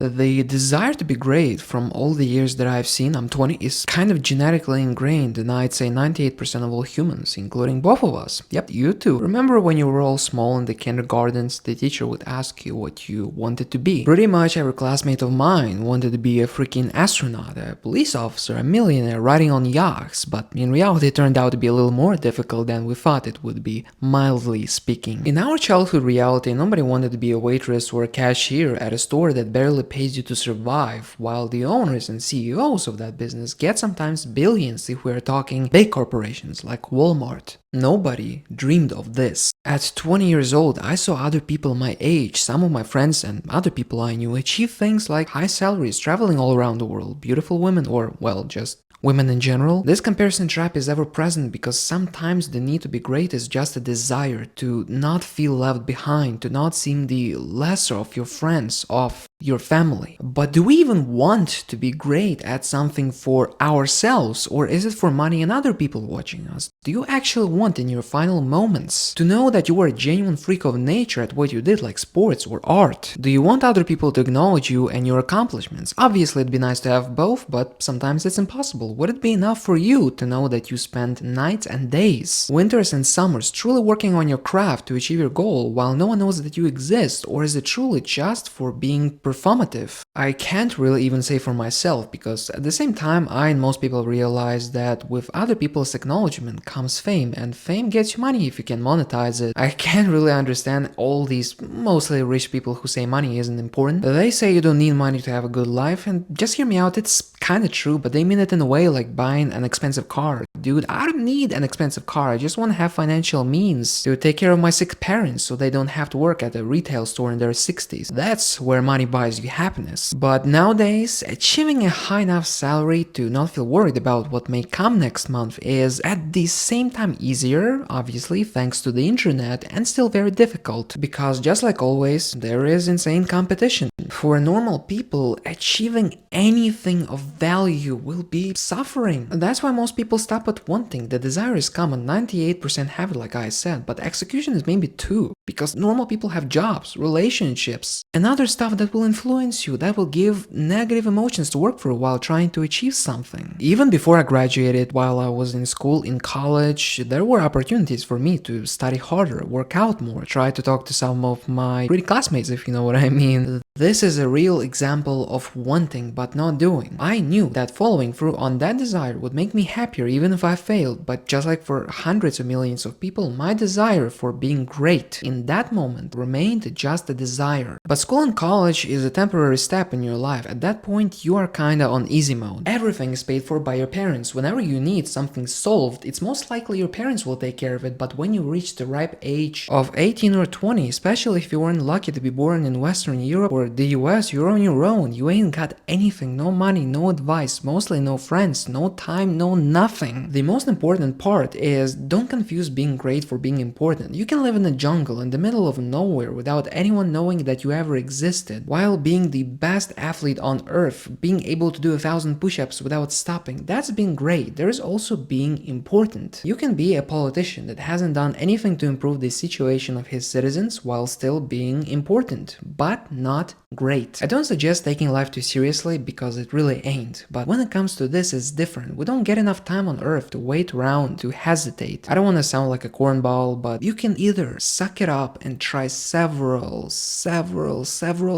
The desire to be great from all the years that I've seen, I'm 20, is kind of genetically ingrained in I'd say 98% of all humans, including both of us. Yep, you too. Remember when you were all small in the kindergartens, the teacher would ask you what you wanted to be. Pretty much every classmate of mine wanted to be a freaking astronaut, a police officer, a millionaire, riding on yachts, but in reality it turned out to be a little more difficult than we thought it would be, mildly speaking. In our childhood reality, nobody wanted to be a waitress or a cashier at a store that barely pays you to survive, while the owners and CEOs of that business get sometimes billions if we're talking big corporations like Walmart. Nobody dreamed of this. At 20 years old, I saw other people my age, some of my friends and other people I knew, achieve things like high salaries, traveling all around the world, beautiful women, or, well, just women in general. This comparison trap is ever present because sometimes the need to be great is just a desire to not feel left behind, to not seem the lesser of your friends, of your family. But do we even want to be great at something for ourselves, or is it for money and other people watching us? Do you actually want in your final moments to know that you were a genuine freak of nature at what you did, like sports or art? Do you want other people to acknowledge you and your accomplishments? Obviously it'd be nice to have both, but sometimes it's impossible. Would it be enough for you to know that you spend nights and days, winters and summers, truly working on your craft to achieve your goal while no one knows that you exist, or is it truly just for being performative? I can't really even say for myself, because at the same time I and most people realize that with other people's acknowledgement comes fame, and fame gets you money if you can monetize it. I can't really understand all these mostly rich people who say money isn't important. They say you don't need money to have a good life, and just hear me out, it's kinda true, but they mean it in a way like buying an expensive car. Dude, I don't need an expensive car, I just want to have financial means to take care of my sick parents so they don't have to work at a retail store in their 60s. That's where money buys you happiness. But nowadays, achieving a high enough salary to not feel worried about what may come next month is at the same time easier, obviously thanks to the internet, and still very difficult, because just like always, there is insane competition. For normal people, achieving anything of value will be suffering. That's why most people stop at wanting. The desire is common, 98% have it like I said, but execution is maybe 2, because normal people have jobs, relationships, and other stuff that will influence you, that will give negative emotions to work for while trying to achieve something. Even before I graduated, while I was in school, in college, there were opportunities for me to study harder, work out more, try to talk to some of my pretty classmates, if you know what I mean. This is a real example of wanting but not doing. I knew that following through on that desire would make me happier even if I failed, but just like for hundreds of millions of people, my desire for being great in that moment remained just a desire. But school and college is a temporary step in your life. At that point, you are kinda on easy mode. Everything is paid for by your parents. Whenever you need something solved, it's most likely your parents will take care of it, but when you reach the ripe age of 18 or 20, especially if you weren't lucky to be born in Western Europe or the US, you're on your own. You ain't got anything, no money, no advice, mostly no friends, no time, no nothing. The most important part is don't confuse being great for being important. You can live in a jungle in the middle of nowhere without anyone knowing that you ever existed, while being the best athlete on earth, being able to do 1,000 push-ups without stopping. That's being great. There is also being important. You can be a politician that hasn't done anything to improve the situation of his citizens while still being important, but not great. I don't suggest taking life too seriously because it really ain't, but when it comes to this, it's different. We don't get enough time on earth to wait around, to hesitate. I don't want to sound like a cornball, but you can either suck it up and try several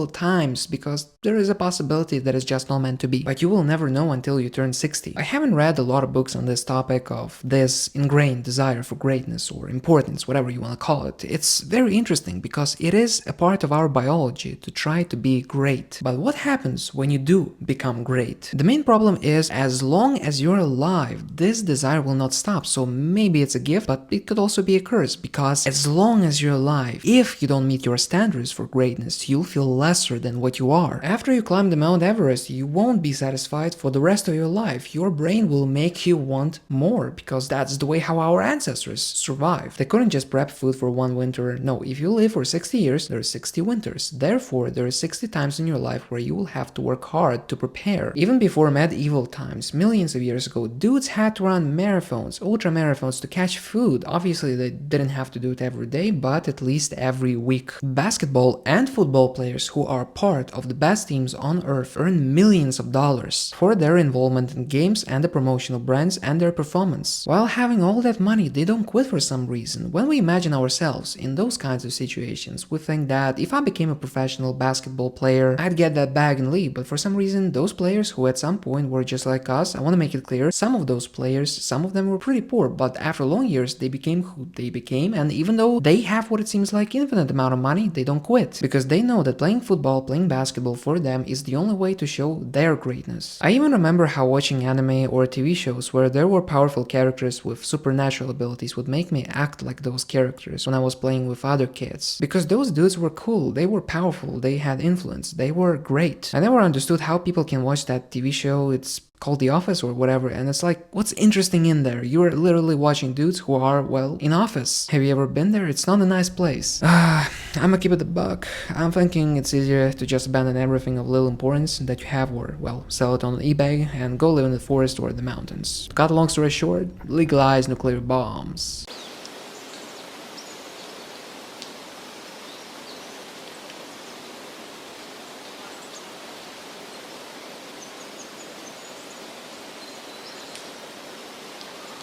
times, because there is a possibility that it's just not meant to be, but you will never know until you turn 60. I haven't read a lot of books on this topic of this ingrained desire for greatness or importance, whatever you want to call it. It's very interesting because it is a part of our biology to try to be great. But what happens when you do become great? The main problem is, as long as you're alive, this desire will not stop. So maybe it's a gift, but it could also be a curse, because as long as you're alive, if you don't meet your standards for greatness, you'll feel lesser than what you are. After you climb the Mount Everest, you won't be satisfied for the rest of your life. Your brain will make you want more, because that's the way how our ancestors survived. They couldn't just prep food for one winter. No, if you live for 60 years, there are 60 winters. Therefore, there are 60 times in your life where you will have to work hard to prepare. Even before medieval times, millions of years ago, dudes had to run marathons, ultra marathons to catch food. Obviously, they didn't have to do it every day, but at least every week. Basketball and football players who are part of the best best teams on earth earn millions of dollars for their involvement in games and the promotional brands and their performance. While having all that money, they don't quit for some reason. When we imagine ourselves in those kinds of situations, we think that if I became a professional basketball player, I'd get that bag and leave. But for some reason, those players who at some point were just like us, I want to make it clear, some of those players, some of them were pretty poor, but after long years, they became who they became, and even though they have what it seems like infinite amount of money, they don't quit, because they know that playing football, playing basketball for them is the only way to show their greatness. I even remember how watching anime or TV shows where there were powerful characters with supernatural abilities would make me act like those characters when I was playing with other kids, because those dudes were cool, they were powerful, they had influence, they were great. I never understood how people can watch that TV show, it's called The Office or whatever, and it's like, what's interesting in there? You're literally watching dudes who are, well, in office. Have you ever been there? It's not a nice place. I'ma keep it a buck. I'm thinking it's easier to just abandon everything of little importance that you have, or, well, sell it on eBay and go live in the forest or the mountains. Cut a long story short, legalize nuclear bombs.